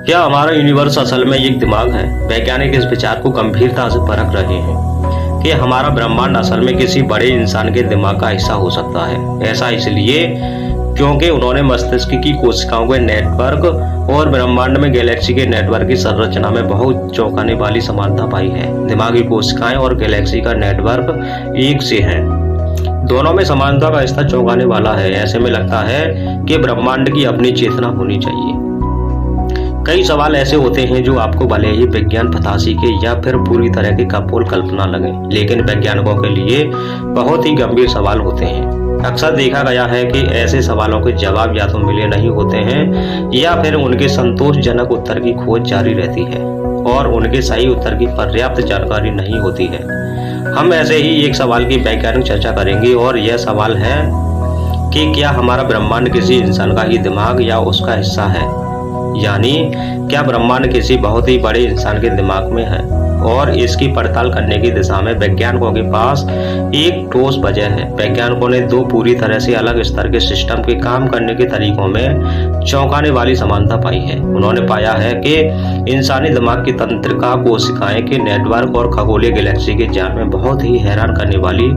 क्या हमारा यूनिवर्स असल में एक दिमाग है? वैज्ञानिक इस विचार को गंभीरता से परख रहे हैं कि हमारा ब्रह्मांड असल में किसी बड़े इंसान के दिमाग का हिस्सा हो सकता है। ऐसा इसलिए क्योंकि उन्होंने मस्तिष्क की कोशिकाओं के नेटवर्क और ब्रह्मांड में गैलेक्सी के नेटवर्क की संरचना में बहुत चौंकाने वाली समानता पाई है। दिमागी कोशिकाएं और गैलेक्सी का नेटवर्क एक से है। दोनों में समानता का स्तर चौंकाने वाला है। ऐसे में लगता है कि ब्रह्मांड की अपनी चेतना होनी चाहिए। कई सवाल ऐसे होते हैं जो आपको भले ही विज्ञान फतासी के या फिर पूरी तरह की कपोल कल्पना लगे, लेकिन वैज्ञानिकों के लिए बहुत ही गंभीर सवाल होते हैं। अक्सर देखा गया है कि ऐसे सवालों के जवाब या तो मिले नहीं होते हैं या फिर उनके संतोषजनक उत्तर की खोज जारी रहती है और उनके सही उत्तर की पर्याप्त जानकारी नहीं होती है। हम ऐसे ही एक सवाल की वैज्ञानिक चर्चा करेंगे और यह सवाल है कि क्या हमारा ब्रह्मांड किसी इंसान का ही दिमाग या उसका हिस्सा है, यानी क्या ब्रह्मांड किसी बहुत ही बड़े इंसान के दिमाग में है। और इसकी पड़ताल करने की दिशा में वैज्ञानिकों के पास एक ठोस वजह है। वैज्ञानिकों ने दो पूरी तरह से अलग स्तर के सिस्टम के काम करने के तरीकों में चौंकाने वाली समानता पाई है। उन्होंने पाया है कि इंसानी दिमाग की तंत्रिका कोशिकाएं के नेटवर्क और खगोलीय गैलेक्सी के जाल में बहुत ही हैरान करने वाली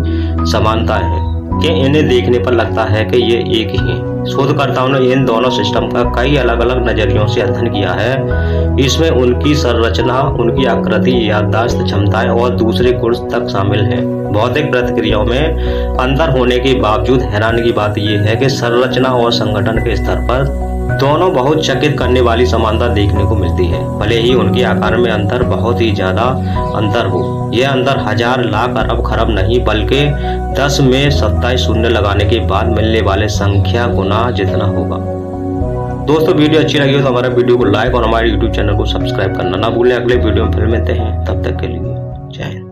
समानता है कि इन्हें देखने पर लगता है कि ये एक ही हैं। शोधकर्ताओं ने इन दोनों सिस्टम का कई अलग अलग नजरियों से अध्ययन किया है। इसमें उनकी संरचना, उनकी आकृति, याददाश्त क्षमताएं और दूसरे गुण तक शामिल हैं। भौतिक प्रतिक्रियाओं में अंतर होने के बावजूद हैरानी की बात यह है कि संरचना और संगठन के स्तर पर दोनों बहुत चकित करने वाली समानता देखने को मिलती है। भले ही उनके आकार में अंतर बहुत ही ज्यादा अंतर हो, यह अंतर हजार, लाख, अरब, खरब नहीं बल्कि 10 में 27 शून्य लगाने के बाद मिलने वाले संख्या गुना जितना होगा। दोस्तों, वीडियो अच्छी लगी हो तो हमारे वीडियो को लाइक और हमारे यूट्यूब चैनल को सब्सक्राइब करना ना भूलें। अगले वीडियो में फिर मिलते हैं, तब तक के लिए जय हिंद।